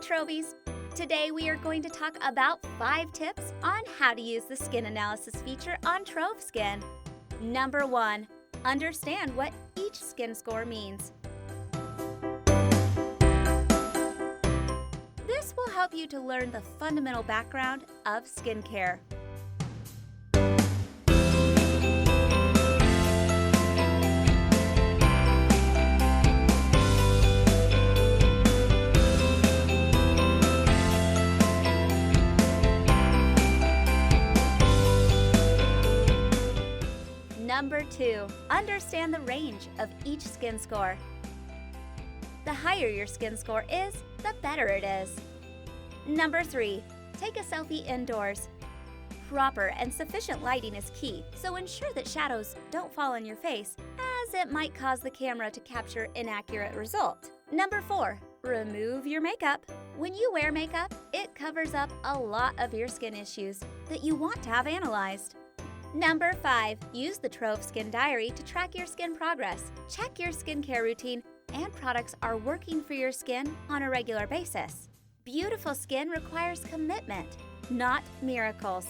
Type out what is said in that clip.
Trovys! Today we are going to talk about 5 tips on how to use the skin analysis feature on TroveSkin. Number 1. Understand what each skin score means. This will help you to learn the fundamental background of skincare. Number 2. Understand the range of each skin score. The higher your skin score is, the better it is. Number 3. Take a selfie indoors. Proper and sufficient lighting is key, so ensure that shadows don't fall on your face, as it might cause the camera to capture inaccurate result. Number 4. Remove your makeup. When you wear makeup, it covers up a lot of your skin issues that you want to have analyzed. Number 5. Use the TroveSkin Diary to track your skin progress. Check your skincare routine and products are working for your skin on a regular basis. Beautiful skin requires commitment, not miracles.